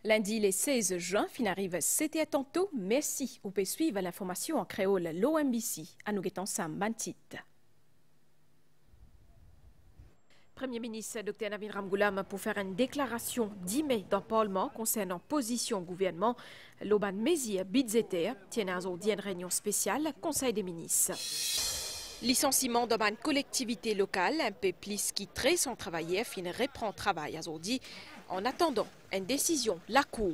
Lundi, le 16 juin, fin arrive, c'était tantôt. Merci. Vous pouvez suivre l'information en créole l'OMBC. À nous guettons Sam Bantit. Premier ministre Dr Navin Ramgoolam pour faire une déclaration 10 mai dans le Parlement concernant position gouvernement. L'Oban Mézier budgétaire tient aujourd'hui une réunion spéciale Conseil des ministres. Licenciement dans une collectivité locale, un peu plus qui très sans travailler, fin reprend travail aujourd'hui. En attendant une décision, la Cour.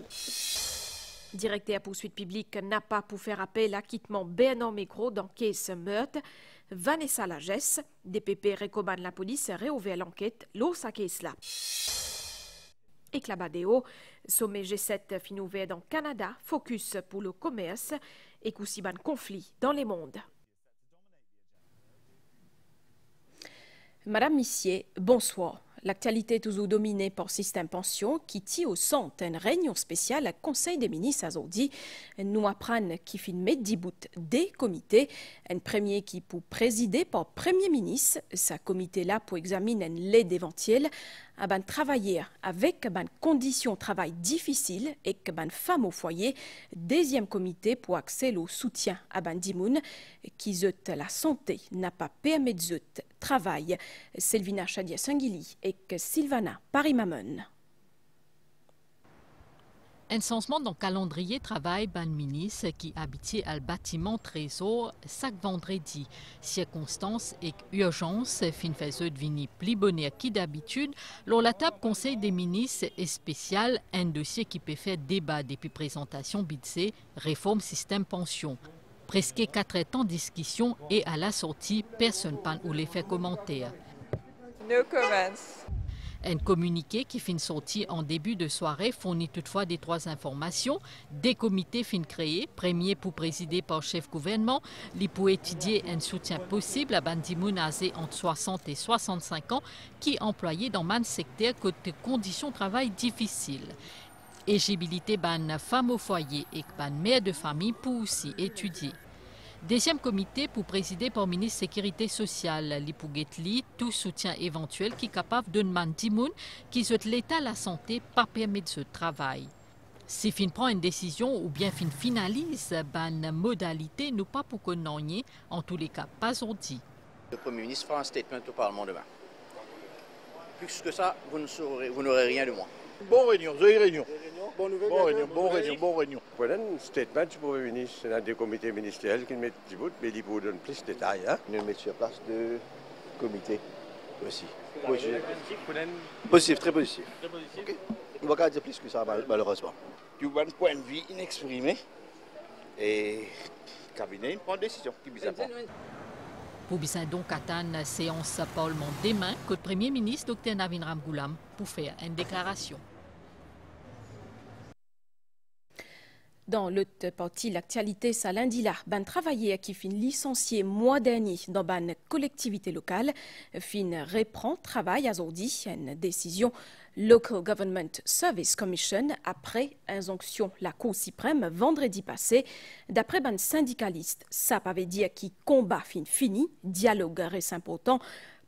Directeur poursuite publique n'a pas pour faire appel à l'acquittement Bernard Micro dans caisse meurtre. Vanessa Lagesse, DPP recommande la police réouvrir l'enquête, l'eau sa caisse là. Et Clabadéo, sommet G7 fin ouvert dans Canada, focus pour le commerce et coussiban conflit dans les mondes. Madame Missier, bonsoir. L'actualité est toujours dominée par système pension qui tient au centre une réunion spéciale à Conseil des ministres aujourd'hui. Nous apprenons qui fin met 10 bouts des comités. Un premier qui pour présider par Premier ministre. Ce comité-là pour examiner l'aide éventuelle à ban travailler avec ban conditions de travail difficiles et que ban femmes au foyer. Deuxième comité pour accéder au soutien à ban dimoun qui zut la santé n'a pas permis de zut travail. Selvina Chadia Sangili et Sylvana Parimamon. Un changement dans le calendrier travail ban ministre qui habitait à le bâtiment Trésor chaque vendredi. Circonstances et urgence fin faisait devenir plus bonheur qui d'habitude. Lors la table Conseil des ministres est spécial, un dossier qui peut faire débat depuis présentation budget, réforme système pension. Presque 4 temps de discussion et à la sortie, personne ne les fait commentaire. No comments. Un communiqué qui finit sorti en début de soirée fournit toutefois des 3 informations. Des comités fin créés, premier pour présider par chef gouvernement, li pour étudier un soutien possible à bandimoun âgés entre 60 et 65 ans qui employés dans man secteur côté conditions de travail difficiles. Éligibilité ban femmes au foyer et ban mère de famille pour aussi étudier. Deuxième comité pour présider par ministre Sécurité sociale, li pour getli tout soutien éventuel qui est capable de demander timoun qui souhaite l'état la santé pas permettre ce travail. Si fin prend une décision ou bien fin finalise ban modalité nous pas pour qu'on en tous les cas pas aujourd'hui. Le Premier ministre fera un statement au Parlement demain. Plus que ça, vous n'aurez rien de moi. Bonne réunion, jolie réunion. Bonne nouvelle. Bonne réunion. Voilà un statement du Premier ministre, c'est un des comités ministériels qui met du bout, mais il vous donne plus de détails. Hein? Nous mettons sur place de comité aussi. Positif, très positif. Okay. On ne va pas dire plus que ça, malheureusement. Du bon point de vue inexprimé, et le cabinet prend une décision qui vise à prendre. Pour bien donc attendre séance Parlement demain, que le Premier ministre Dr Navin Ramgoolam pour faire une déclaration. Dans l'autre partie, l'actualité, ça lundi là, ban travailleur qui fin licencié mois dernier dans ban collectivité locale, fin reprend travail aujourd'hui, une décision Local Government Service Commission après injonction la Cour suprême vendredi passé. D'après ban syndicaliste, ça avait dire qui combat fin fini, dialogue reste important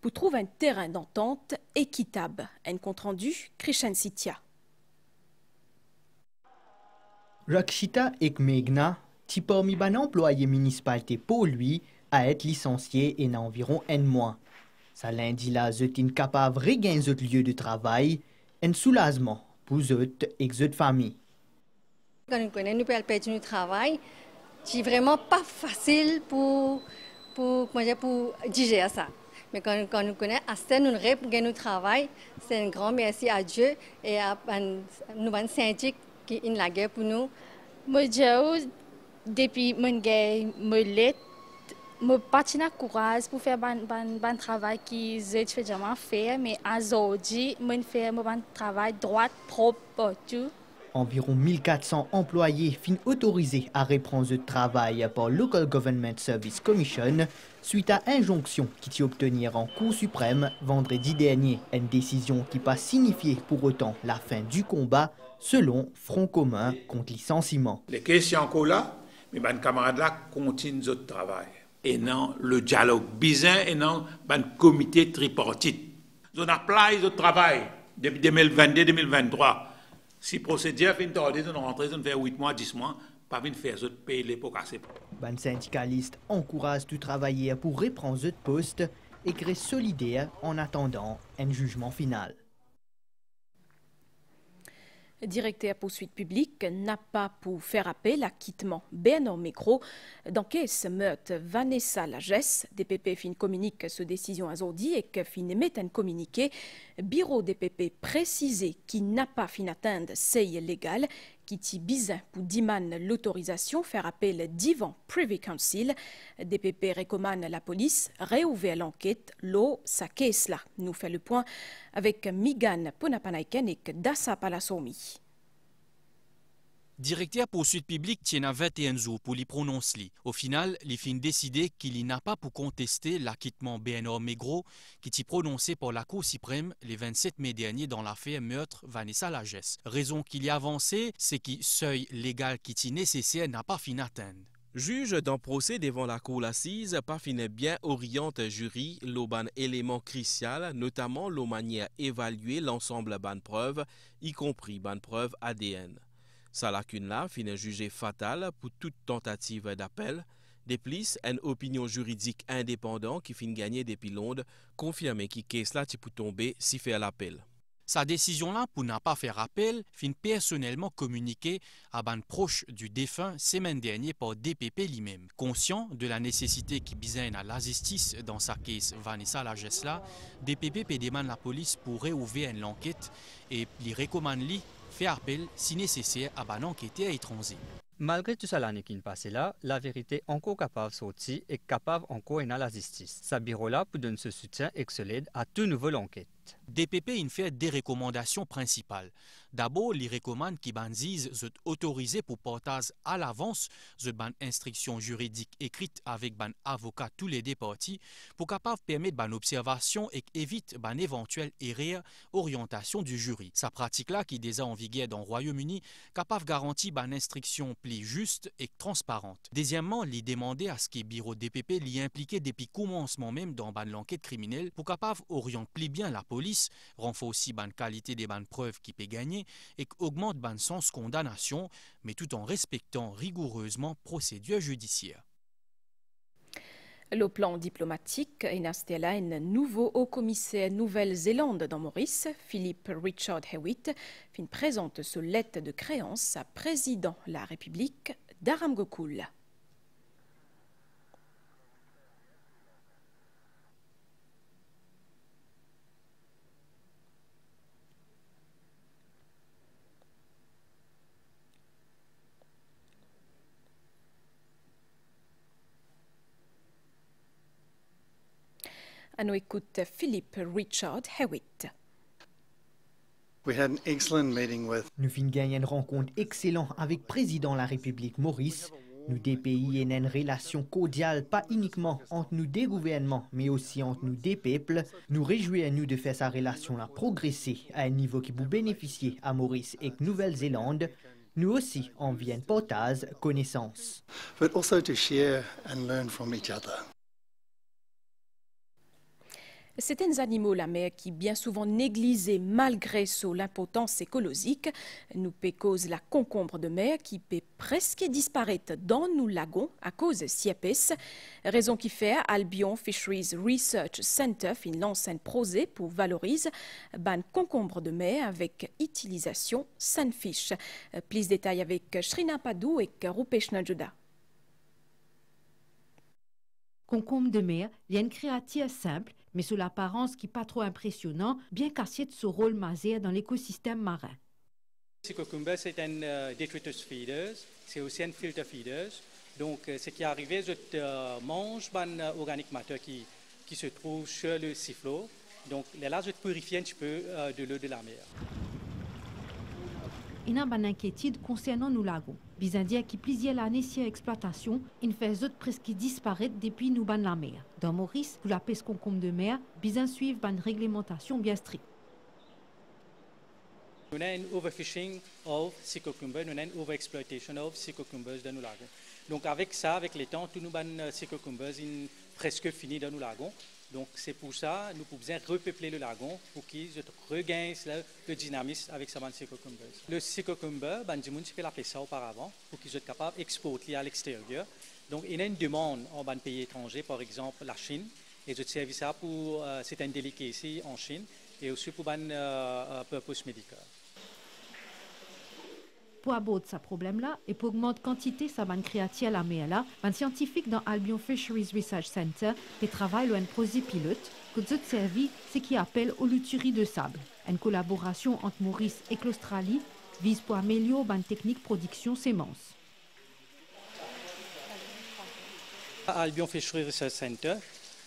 pour trouver un terrain d'entente équitable. Un compte rendu, Christian Sitia. Rakshita Ekmegna, qui parmi ban employé municipalité pour lui, à être licencié en environ un mois. Ça lundi là, zut incapable de regagner zut lieu de travail, un soulagement pour zut et zut famille. Quand nous connaissons, nous pouvons perdre notre travail, c'est vraiment pas facile pour digérer ça. Mais quand nous connaissons, assez nous regagnons notre travail, c'est un grand merci à Dieu et à nous avons syndic qui est la guerre pour nous. Moi, depuis mon gars, je pas de courage pour faire un travail qui est vraiment fait, mais aujourd'hui, je fais un travail droit, propre, tout. Environ 1400 employés fin autorisés à reprendre le travail par Local Government Service Commission suite à injonction qui obtenir en Cour suprême vendredi dernier. Une décision qui pas signifié pour autant la fin du combat selon Front commun contre licenciement. Les questions encore là, mais mes camarades là continuent notre travail. Et non le dialogue bizarre et non le comité tripartite. On a plein de travail depuis 2022-2023. Si la procédure est tardée, on rentre, on fait 8 mois, 10 mois, pas venir faire ça, payer les pots cassés. Les syndicalistes encouragent de travailler pour reprendre ce poste et créer solidaire en attendant un jugement final. Directeur poursuite publique n'a pas pour faire appel à l'acquittement Bernard Mégros dans caisse meurtre Vanessa Lagesse. DPP fin communique sur décision aujourd'hui et que fin émet un communiqué. Bureau DPP précisé qu'il n'a pas fin atteindre seuil légal qui t'y bizin pour demander l'autorisation faire appel devant Privy Council. DPP recommande la police réouvrir l'enquête. L'eau, sa caisse là. Nous fait le point avec Migan Ponapanaiken et Dassa Palasomi. Directeur poursuite publique tient à 21 jours pour l'y prononcer. Au final, les fins décidé qu'il n'a pas pour contester l'acquittement Bernard Mégros qui t'y prononcé par la Cour suprême le 27 mai dernier dans l'affaire meurtre Vanessa Lagesse. Raison qu'il y a avancé, c'est que seuil légal qui t'y nécessaire n'a pas fin atteindre. Juge dans procès devant la cour l'assise, pas fin bien oriente jury l'auban élément crucial, notamment la manière évaluer l'ensemble ban preuves, y compris ban preuve ADN. Sa lacune-là finit jugée fatale pour toute tentative d'appel. De plus, une opinion juridique indépendante qui finit gagner depuis Londres, confirme que case là peut tomber si fait l'appel. Sa décision-là, pour n'a pas faire appel, fin personnellement communiquée à ban proche du défunt semaine dernière par DPP lui-même. Conscient de la nécessité qui besoin à la justice dans sa case Vanessa Lagesse là, DPP peut demander la police pour réouvrir l'enquête et lui recommande lui faire appel si nécessaire à ban enquêteur étranger. Malgré tout ça l'année qui passe là, la vérité encore capable de sortir et capable encore à la justice. Sa bureau-là peut donner ce soutien excellent à toute nouvelle enquête. DPP il fait des recommandations principales. D'abord, il recommande qu'ils disent autorisé pour partage à l'avance de ban instruction juridique écrite avec ban avocat tous les deux parties pour capable permettre ban observation et évite ban éventuelle erreur orientation du jury. Sa pratique-là qui est déjà en vigueur dans le Royaume-Uni capable garantir ban instruction plus juste et transparente. Deuxièmement, il demandait à ce que le bureau DPP l'y impliqué depuis commencement même dans ban l'enquête criminelle pour capable orienter plus bien la police, renforce aussi ban qualité des ban preuves qui peut gagner et augmente ban sens condamnation, mais tout en respectant rigoureusement procédure judiciaire. Le plan diplomatique est installé un nouveau haut-commissaire Nouvelle-Zélande dans Maurice, Philippe Richard Hewitt, fin présente ce lettre de créance à président de la République d'Aram Gokul. Nous écoute Philippe Richard Hewitt. Nous avons gagné une rencontre excellente avec le président de la République Maurice. Nous deux pays ont une relation cordiale, pas uniquement entre nous deux gouvernements, mais aussi entre nous deux peuples. Nous réjouissons de faire sa relation là progresser à un niveau qui peut bénéficier à Maurice et Nouvelle-Zélande. Nous aussi, on vient partager connaissances. But also to share and learn from each other. Certains animaux la mer qui bien souvent négligés malgré l'importance écologique nous peut cause la concombre de mer qui peut presque disparaître dans nos lagons à cause de épaisse. Raison qui fait Albion Fisheries Research Center lance un projet pour valoriser ban concombre de mer avec utilisation sunfish. Plus de détails avec Shrina Padou et Rupesh Najuda. Concombre de mer, il y a une créature simple, mais sous l'apparence qui n'est pas trop impressionnant, bien qu'assiette de ce rôle majeur dans l'écosystème marin. Cucumber, c'est un detritus feeders, c'est aussi un filter feeders. Donc, ce qui est arrivé, je mange un organic matter qui se trouve sur le sifflot. Donc, là, je purifie un petit peu de l'eau de la mer. Il y a une inquiétude concernant nos lagons. Bizarre dire qui plusieurs l'année sur exploitation, il fait autres presque disparaître depuis nous ban la mer. Dans Maurice, pour la pêche concombre de mer, bizarre suivre une réglementation bien stricte. Nous avons un overfishing of sea cucumber, nous avons une overexploitation of sea cucumbers dans nos lagons. Donc avec ça, avec les temps, tous nos ban sea cucumbers sont presque finis dans nos lagons. Donc c'est pour ça nous pouvons repeupler le lagon pour qu'ils regagnent le dynamisme avec sa bande Secocumbers. Le Secocumbers, Bandimoun fait l'appeler ça auparavant pour qu'ils soient capables d'exporter à l'extérieur. Donc il y a une demande en ban pays étrangers, par exemple la Chine, et je servis ça pour certains delicacies en Chine et aussi pour ban purpose médical. Pour aborder ce problème-là et pour augmenter la quantité de ban créative à la mer là, un scientifique dans Albion Fisheries Research Center qui travaille sur un projet pilote que nous servi ce qui appelle holuterie de sable. Une collaboration entre Maurice et l'Australie vise pour améliorer la technique de production semences. À Albion Fisheries Research Center,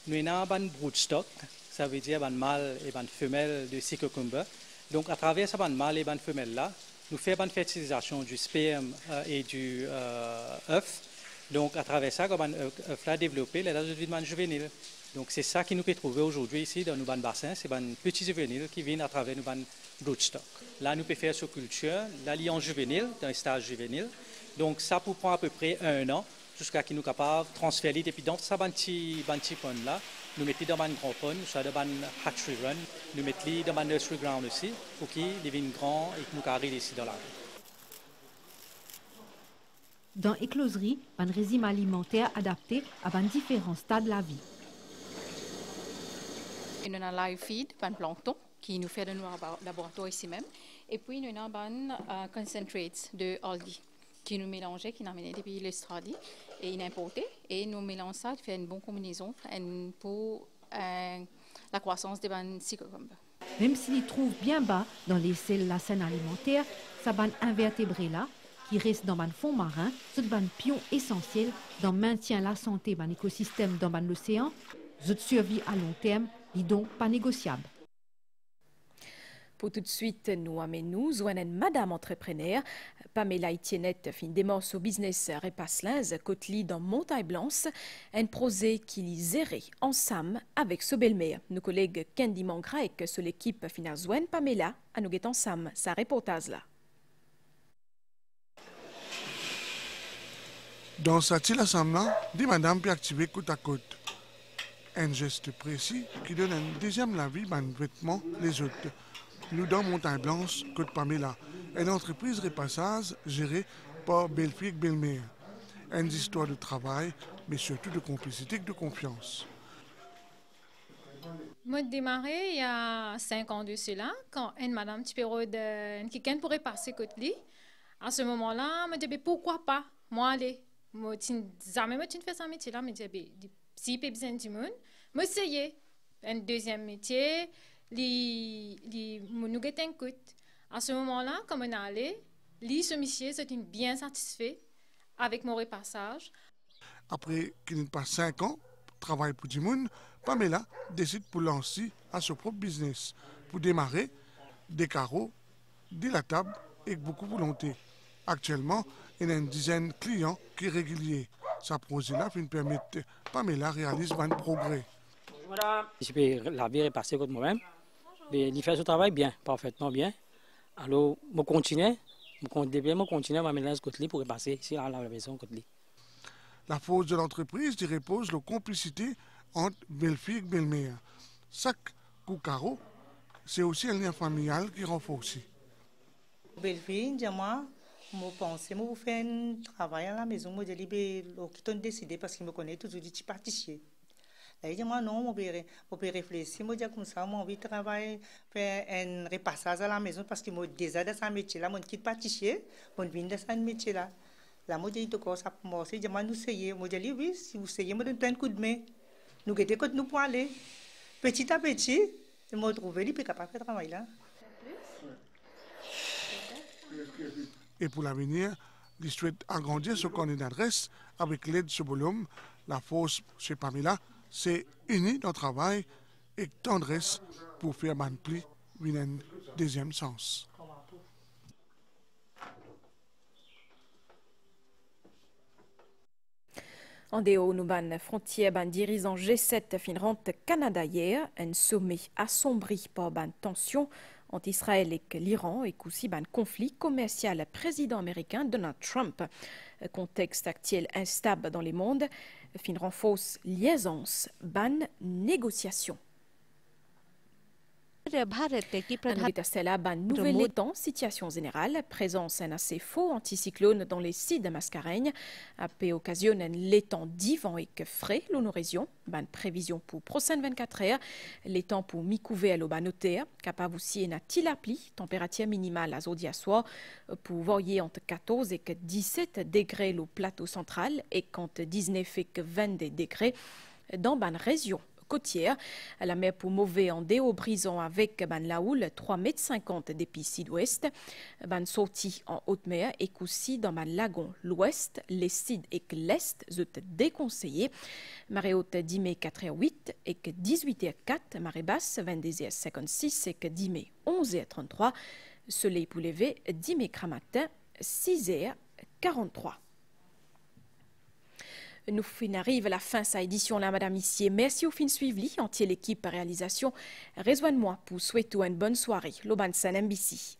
nous avons un broodstock, ça veut dire un mâle et une femelle de Secocumbers. Donc à travers ce mâle et femelle là, nous faisons une fertilisation du sperme et du œuf. Donc, à travers ça, comme œuf a développé les œufs juvéniles. Donc, c'est ça que nous pouvons trouver aujourd'hui ici dans nos bassins. C'est des petits juvéniles qui viennent à travers nos broodstock. Là, nous pouvons faire sur culture, l'alliance juvénile, dans un stage juvénile. Donc, ça peut prendre à peu près 1 an jusqu'à ce que nous soyons capables de transférer. Et puis, dans ce petit pond là, nous mettons dans un grand pond, soit dans un hatchery run, nous mettons dans un nursery ground aussi, pour qu'ils deviennent grands et que nous arrivent ici dans la rue. Dans l'écloserie, un régime alimentaire adapté à différents stades de la vie. Nous avons un live feed, un plancton, qui nous fait de nos laboratoires ici même. Et puis, nous avons un concentrate de algae qui nous mélangeait, qui nous amenait depuis l'Australie et il importé. Et nous mélangeons ça, fait une bonne combinaison pour la croissance des bandes Secocumbers. Même s'il trouve bien bas dans les selles de la chaîne alimentaire, sa bande invertébrée là, qui reste dans le fond marin, c'est un pion essentiel dans le maintien de la santé de l'écosystème dans l'océan. Cette survie à long terme n'est donc pas négociable. Pour tout de suite, nous amenons une madame entrepreneur. Pamela Etiennette fin démarche au business Repasselins, Côte-Lie dans Montagne-Blanche, un projet qui liserait ensemble avec ce belle-mère. Nos collègues Candy Mangraek sur l'équipe Finazouen, Pamela, à nous guetter ensemble sa reportage là. Dans cette assemblée, des madames peuvent activer côte à côte. Un geste précis qui donne un deuxième la vie dans vêtements les autres. Nous dans Montagne Blanche, Côte Pamela, une entreprise repassage gérée par belle-fille et belle-mère. Une histoire de travail, mais surtout de complicité et de confiance. Moi, j'ai démarré il y a 5 ans de cela, quand une madame quelqu'un pourrait passer côté. À ce moment-là, je me dis pourquoi pas, moi aller. Moi, jamais je fais ce métier-là, je me dis si j'ai besoin du monde, je vais essayer. Un deuxième métier, nous avons coûte. À ce moment-là, comme on allait, ce monsieur était bien satisfait avec mon repassage. Après qu'il passe 5 ans, travaille pour du monde, Pamela décide pour lancer à son propre business, pour démarrer des carreaux, de la table et beaucoup de volonté. Actuellement, il y a une dizaine de clients qui sont réguliers. Ce projet-là permet que Pamela réalise un progrès. Voilà. Je peux la vie repasser contre moi-même. Il fait ce travail bien, parfaitement bien. Alors, je continue à m'amener ce côté pour repasser ici à la maison côté. La force de l'entreprise repose la complicité entre belle-fille et belle-mère. Chaque coup carreau, c'est aussi un lien familial qui renforce. Belle-fille, moi, je pense que je fais un travail à la maison. Je vais décider parce qu'il me connaît toujours du pâtissier. Je dis non, je peux réfléchir. Je dis comme ça, j'ai envie de travailler, faire un repassage à la maison parce que je déjà dans ce métier-là, je quitte pâtissier, je viens dans ce métier-là. Là, je dis que ça pour moi, je dis nous essayons. Je dis oui, si vous essayez, je donne plein de coups de main. Nous guettons quand nous pouvons aller. Petit à petit, je me retrouve et je suis capable de faire ce travail-là. Et pour l'avenir, il souhaite agrandir ce carnet d'adresse avec l'aide de ce volume. La force chez Pamela, c'est unir notre travail et tendresse pour faire un pli un deuxième sens. En dehors, nous ban frontière ban dirigeant G7 Finlande Canada hier, un sommet assombri par ban tension entre Israël et l'Iran et aussi ban conflit commercial président américain Donald Trump. Contexte actuel instable dans le monde, fin renforce liaisons, ban négociation. Anritasela ban nouvel étang, situation générale, présence un assez faux anticyclone dans les sites de Mascareigne, a occasionne l'étang d'Ivan et que frais, l'honorésion, ban prévision pour prochaine 24 heures, l'étang pour mi-couver à l'obanotaire, capable aussi une tilapli, température minimale à Zodia soir, pour varier entre 14 et 17 degrés au plateau central et entre 19 et 20 degrés dans ban région côtière. La mer pour mauvais en déo brisant avec ban la houle 3,50 m depuis sud-ouest. Ban sorti en haute mer et aussi dans ban lagon l'ouest, les sud et l'est sont déconseillés. Marée haute 10 mai 4h08 et 18h04. Marée basse 22h56 et 10 mai 11h33. Soleil pour lever 10 mai matin 6h43. Nous arrive à la fin de cette édition là, Madame Issier. Merci au fin suivi, entier l'équipe réalisation. Rejoignez-moi pour souhaiter une bonne soirée. Loban San MBC.